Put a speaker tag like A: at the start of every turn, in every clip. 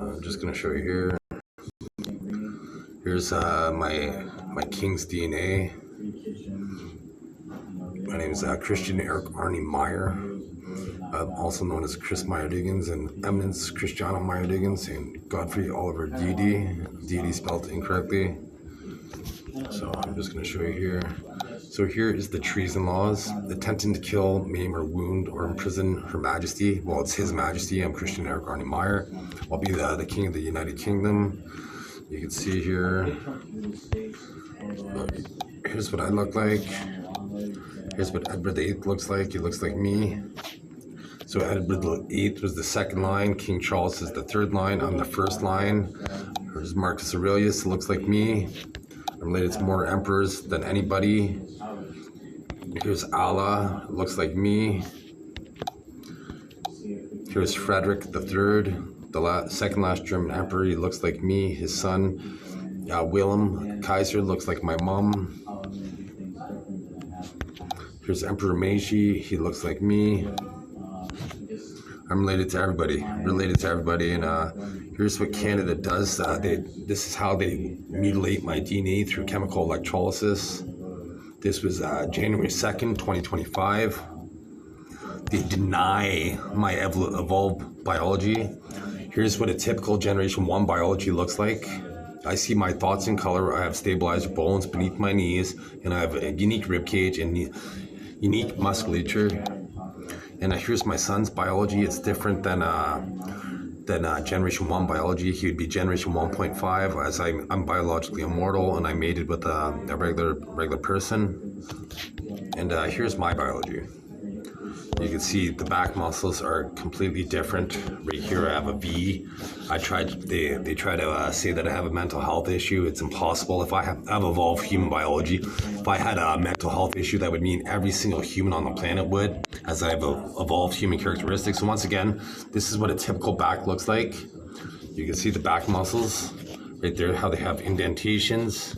A: I'm just going to show you here. Here's my King's DNA. My name is Christian Eric Arnie Meyer, also known as Chris Meyer-Diggins, and Eminence Christiana Meyer-Diggins, and Godfrey Oliver Deedy spelled incorrectly. So I'm just going to show you here. So here is the treason laws: attempting to kill, maim, or wound, or imprison Her Majesty. Well, it's His Majesty. I'm Christian Eric Arnie Meyer. I'll be the King of the United Kingdom. You can see here. Here's what I look like. Here's what Edward VIII looks like. He looks like me. So Edward VIII was the second line. King Charles is the third line. I'm the first line. Here's Marcus Aurelius. Looks like me. I'm related to more emperors than anybody. Here's Allah. Looks like me. Here's Frederick III, the second last German emperor. He looks like me. His son, Wilhelm Kaiser, looks like my mom. Here's Emperor Meiji. He looks like me. I'm related to everybody. And here's what Canada does. This is how they mutilate my DNA through chemical electrolysis. This was January 2nd, 2025. They deny my evolved biology. Here's what a typical Generation 1 biology looks like. I see my thoughts in color. I have stabilizer bones beneath my knees, and I have a unique rib cage and unique musculature. And here's my son's biology. It's different than Generation 1 biology. He would be Generation 1.5, as I'm biologically immortal, and I mated with a regular person. And here's my biology. You can see the back muscles are completely different. Right here I have a V. They try to say that I have a mental health issue. It's impossible. If I've evolved human biology, if I had a mental health issue, that would mean every single human on the planet would, as I've evolved human characteristics. And once again, this is what a typical back looks like. You can see the back muscles right there, how they have indentations.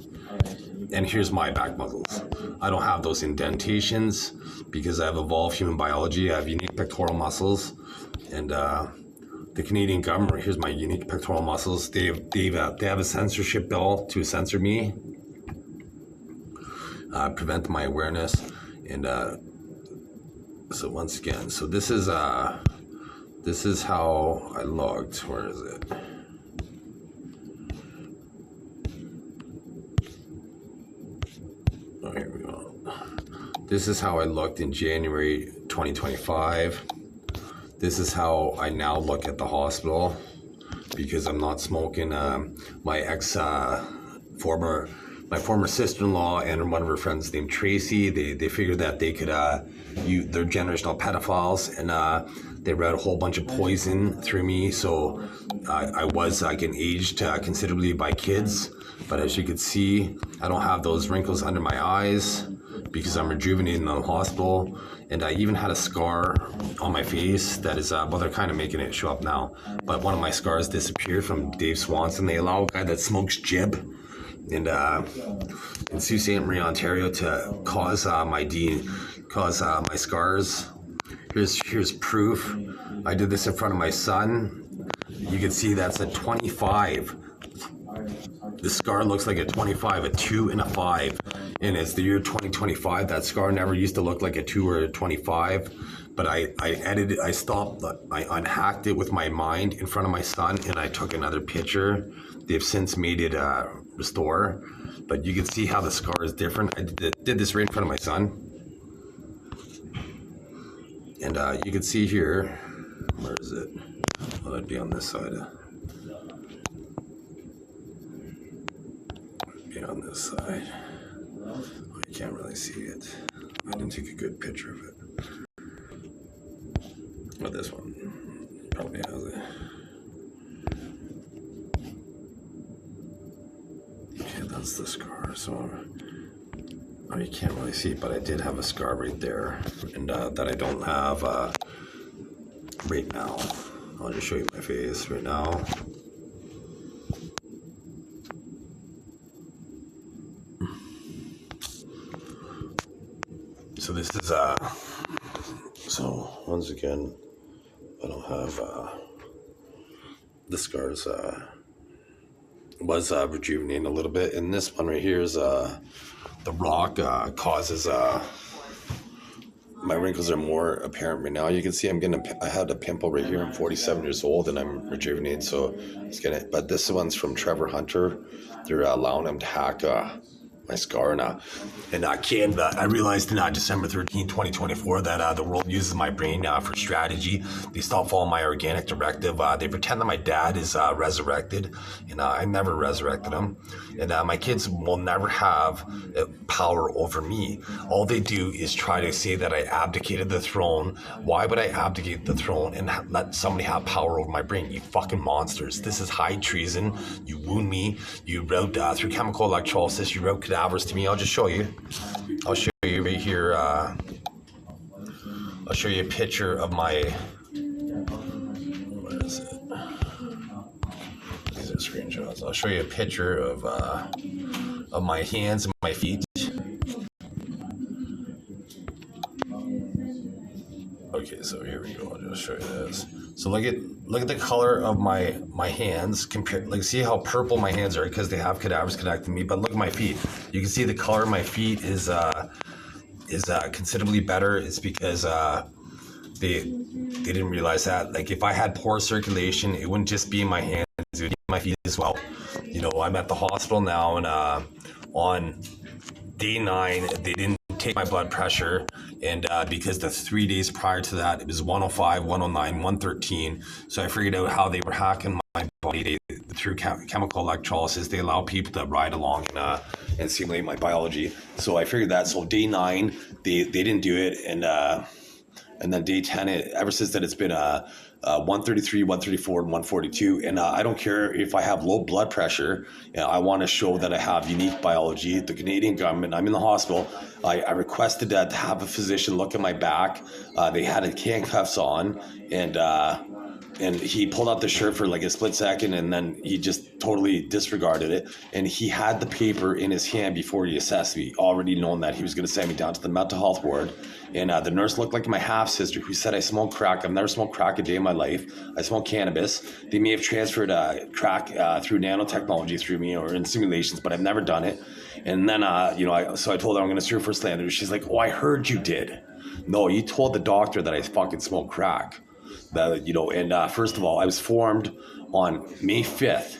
A: And here's my back muscles. I don't have those indentations because I've evolved human biology. I have unique pectoral muscles, and the Canadian government, here's my unique pectoral muscles. They have a censorship bill to censor me, prevent my awareness, and so once again, so this is how I logged. Where is it? Oh, here we go. This is how I looked in January 2025. This is how I now look at the hospital because I'm not smoking. My former sister-in-law and one of her friends named Tracy, they figured that they could, they're generational pedophiles, and they read a whole bunch of poison through me. So I was getting aged considerably by kids. But as you can see, I don't have those wrinkles under my eyes because I'm rejuvenating in the hospital. And I even had a scar on my face that is, well, they're kind of making it show up now. But one of my scars disappeared from Dave Swanson. They allow a guy that smokes jib in Sault Ste. Marie, Ontario, to cause my scars. Here's proof. I did this in front of my son. You can see that's a 25. The scar looks like a 25, a 2 and a 5. And it's the year 2025. That scar never used to look like a 2 or a 25. But I edited, I unhacked it with my mind in front of my son, and I took another picture. They've since made it restore. But you can see how the scar is different. I did this right in front of my son. And you can see here, where is it? Well, it'd be on this side. On this side. I can't really see it. I didn't take a good picture of it. But this one probably has it. Okay, that's the scar. So, you can't really see it, but I did have a scar right there, and that I don't have right now. I'll just show you my face right now. So this is so once again, I don't have the scars was rejuvenating a little bit, and this one right here is the rock causes my wrinkles are more apparent right now. You can see I had a pimple right here. I'm 47 years old and I'm rejuvenating, so it's gonna. But this one's from Trevor Hunter. They're allowing him to hack my scar and Canada. I realized in December 13, 2024 that the world uses my brain for strategy. They stop following my organic directive. They pretend that my dad is resurrected, and I never resurrected him. And my kids will never have power over me. All they do is try to say that I abdicated the throne. Why would I abdicate the throne and let somebody have power over my brain? You fucking monsters. This is high treason. You wound me. You wrote through chemical electrolysis. You wrote cadavers to me. I'll just show you. I'll show you right here. I'll show you a picture of my. What is it? These are screenshots. I'll show you a picture of my hands and my feet. Okay, so here we go. I'll just show you this. So look at the color of my hands. See how purple my hands are because they have cadavers connected to me. But look at my feet. You can see the color of my feet is considerably better. It's because they didn't realize that. Like if I had poor circulation, it wouldn't just be in my hands; it would be in my feet as well. You know, I'm at the hospital now, and on day 9, they didn't take my blood pressure, and because the 3 days prior to that it was 105, 109, 113. So I figured out how they were hacking my body through chemical electrolysis. They allow people to ride along and simulate my biology. So I figured that. So day 9 they didn't do it, and then day 10 ever since then it's been 133, 134, and 142. And I don't care if I have low blood pressure. I want to show that I have unique biology. The Canadian government, I'm in the hospital. I requested to have a physician look at my back. They had handcuffs on, and he pulled out the shirt for like a split second, and then he just totally disregarded it. And he had the paper in his hand before he assessed me, already knowing that he was going to send me down to the mental health ward. And the nurse looked like my half-sister who said I smoke crack. I've never smoked crack a day in my life. I smoke cannabis. They may have transferred crack through nanotechnology through me or in simulations, but I've never done it. And then, so I told her I'm going to sue her for slander. She's like, oh, I heard you did. No, you told the doctor that I fucking smoke crack. And first of all, I was formed on May 5th.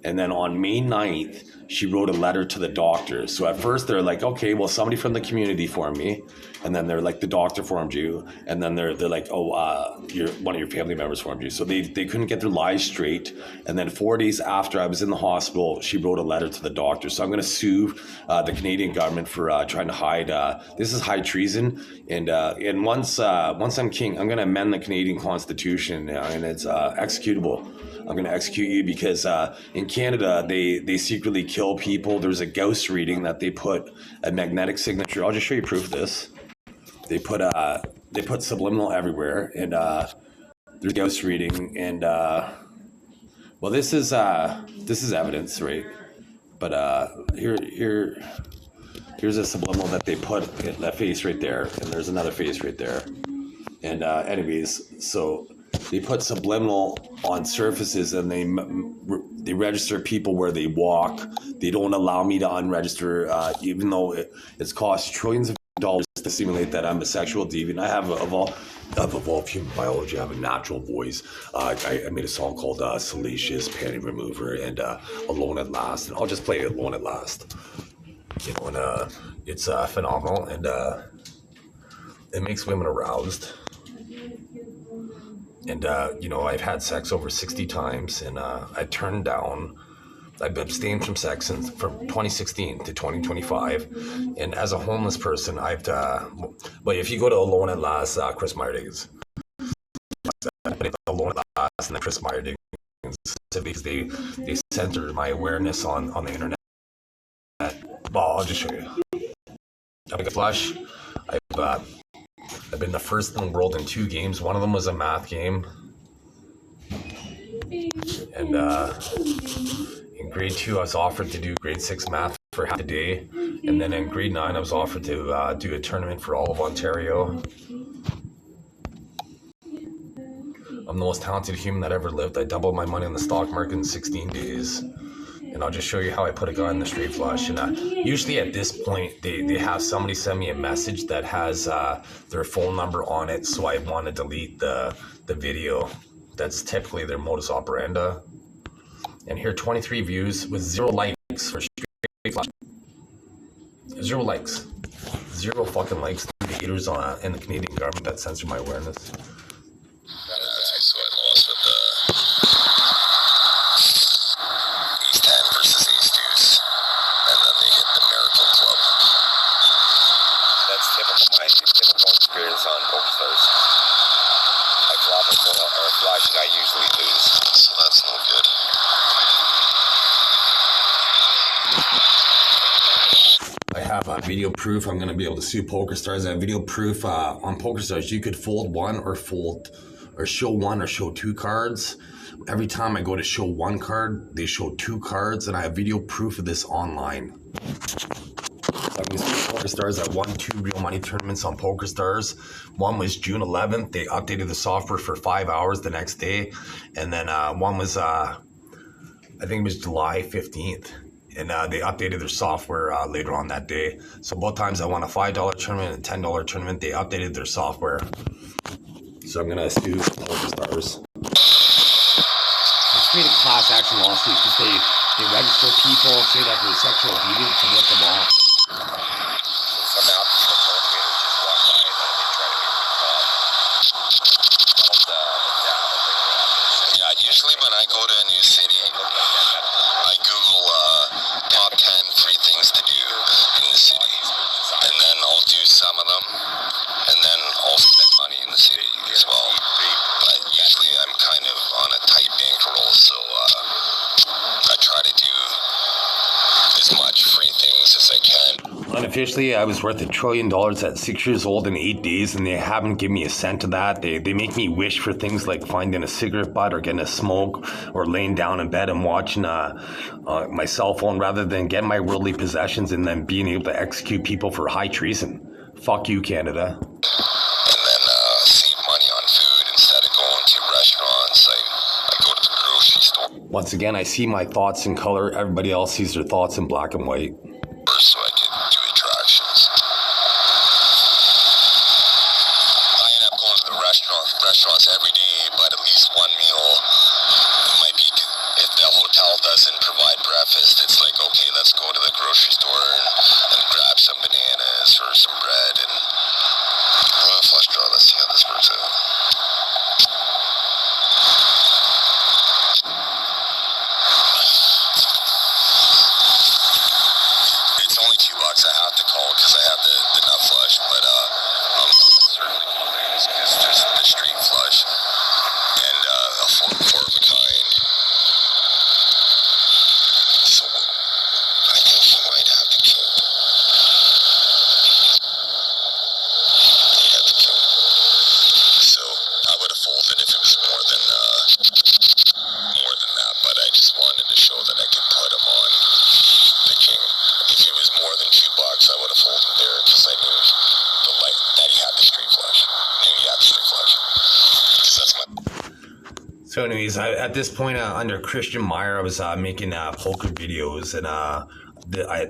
A: And then on May 9th, she wrote a letter to the doctor. So at first they're like, okay, well, somebody from the community formed me. And then they're like, the doctor formed you. And then they're like, oh, one of your family members formed you. So they couldn't get their lies straight. And then 4 days after I was in the hospital, she wrote a letter to the doctor. So I'm going to sue the Canadian government for trying to hide. This is high treason. And once I'm king, I'm going to amend the Canadian Constitution, and it's executable. I'm going to execute you because in Canada, they secretly kill people. There's a ghost reading that they put a magnetic signature. I'll just show you proof of this. They put subliminal everywhere, and there's ghost reading. And well, this is evidence, right? But here's a subliminal that they put that face right there, and there's another face right there. And anyways, so they put subliminal on surfaces, and they register people where they walk. They don't allow me to unregister, even though it's cost trillions of dollars to simulate that I'm a sexual deviant. I have evolved human biology. I have a natural voice. I made a song called Salacious Panty Remover and Alone at Last. And I'll just play Alone at Last. And it's phenomenal, and it makes women aroused. And, I've had sex over 60 times, and I turned down, I've abstained from sex from 2016 to 2025. And as a homeless person, but if you go to Alone at Last, Chris Meyer-Diggins, Alone at Last, and then Chris Meyer-Diggins, because they censored my awareness on the internet. Well, I'll just show you. I'm a flush. I've been the first in the world in 2 games. One of them was a math game. And in grade 2, I was offered to do grade 6 math for half a day. And then in grade 9, I was offered to do a tournament for all of Ontario. I'm the most talented human that ever lived. I doubled my money in the stock market in 16 days. And I'll just show you how I put a guy in the straight flush. And usually at this point, they have somebody send me a message that has their phone number on it. So I want to delete the video. That's typically their modus operandi. And here, 23 views with 0 likes for straight flush. 0 likes. 0 fucking likes. The haters in the Canadian government that censor my awareness. So I lost with East End versus East Deuce. And then they hit the Miracle Club. That's typical experience on PokerStars. I flop a full or a flush and I usually lose. So that's no good. I have video proof. I'm going to be able to sue PokerStars. I have video proof on PokerStars. You could fold one or show one or show 2 cards. Every time I go to show 1 card, they show 2 cards, and I have video proof of this online. So I'm going to sue PokerStars. I won 2 real money tournaments on PokerStars. One was June 11th. They updated the software for 5 hours the next day, and then one was I think it was July 15th. And they updated their software later on that day. So both times I won a $5 tournament and a $10 tournament. They updated their software. So I'm going to sue PokerStars. It's create a class action lawsuit because they register people, say that they're sexual obedient to get them off. Somehow people just walk by and they try to make me call. Yeah, usually when I go to a new city, I Google top 10 free things to do in the city, and then I'll do some of them, and then I'll spend money in the city as well. But usually I'm kind of on a tight bankroll, so I try to do as much free things as I can. Unofficially, I was worth $1 trillion at 6 years old in 8 days, and they haven't given me a cent of that. They make me wish for things like finding a cigarette butt or getting a smoke or laying down in bed and watching my cell phone rather than getting my worldly possessions and then being able to execute people for high treason. Fuck you, Canada. And then save money on food instead of going to restaurants. I go to the grocery store. Once again, I see my thoughts in color. Everybody else sees their thoughts in black and white. So I can do attractions. I end up going to the restaurants every day, but at least one meal might be, if the hotel doesn't provide breakfast, it's like, okay, let's go to the grocery store and grab some bananas or some bread and flush draw. Let's see how this works out. It's only $2 I have to call because I have the nut flush, but certainly because there's the straight flush and a four of a kind. So I think he might have the king. He had the king. So I would have folded if it was more than that, but I just wanted to show that I could put him on the king. If it was more than $2, I would have folded there because I knew that he had the straight flush. So anyways, at this point, under Christian Meyer, I was making poker videos, and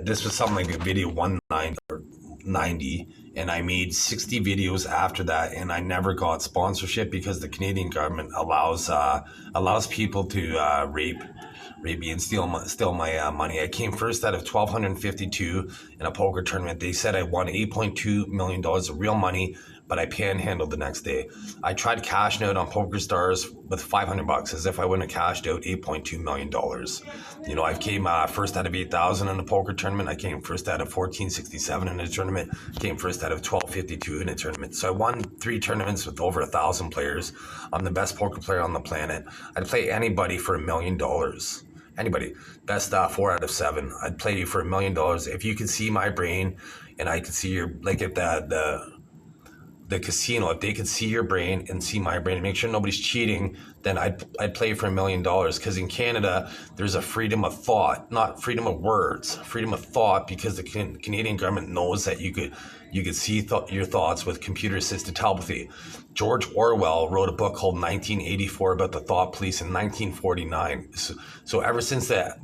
A: this was something like a video 190, and I made 60 videos after that, and I never got sponsorship because the Canadian government allows people to rape me and steal my money. I came first out of 1,252 in a poker tournament. They said I won $8.2 million of real money, but I panhandled the next day. I tried cashing out on PokerStars with $500 as if I wouldn't have cashed out $8.2 million. You know, I came first out of 8,000 in a poker tournament. I came first out of 1,467 in a tournament. Came first out of 1,252 in a tournament. So I won 3 tournaments with over 1,000 players. I'm the best poker player on the planet. I'd play anybody for $1 million. Anybody. Best 4 out of 7. I'd play you for $1 million. If you could see my brain and I could see your, like if the casino, if they could see your brain and see my brain and make sure nobody's cheating, then I'd play for $1 million, because in Canada there's a freedom of thought, not freedom of words, freedom of thought, because the Canadian government knows that you could see your thoughts with computer assisted telepathy. George Orwell wrote a book called 1984 about the thought police in 1949. So ever since that,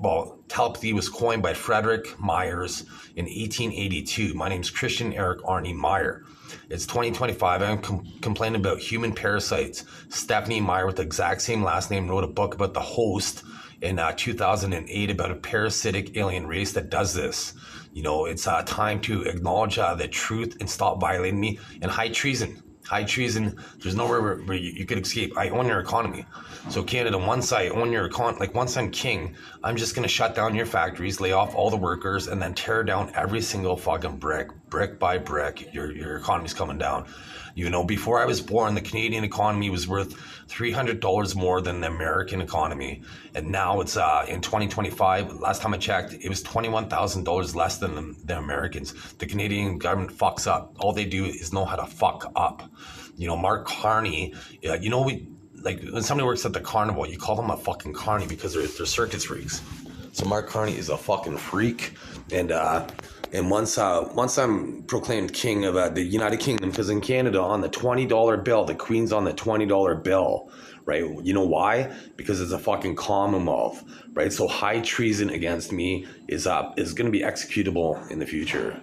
A: telepathy was coined by Frederick Myers in 1882. My name's Christian Eric Arnie Meyer. It's 2025. I'm complaining about human parasites. Stephanie Meyer, with the exact same last name, wrote a book about the host in 2008 about a parasitic alien race that does this. It's time to acknowledge the truth and stop violating me. And high treason. High treason, there's nowhere where you could escape. I own your economy. So Canada, once I own your once I'm king, I'm just going to shut down your factories, lay off all the workers, and then tear down every single fucking brick by brick. Your economy's coming down. Before I was born, the Canadian economy was worth $300 more than the American economy. And now it's in 2025, last time I checked, it was $21,000 less than the Americans. The Canadian government fucks up. All they do is know how to fuck up. Mark Carney, when somebody works at the carnival, you call them a fucking carny because they're circus freaks. So Mark Carney is a fucking freak. And once I'm proclaimed king of the United Kingdom, because in Canada, on the $20 bill, the Queen's on the $20 bill, right? You know why? Because it's a fucking Commonwealth, right? So high treason against me is going to be executable in the future.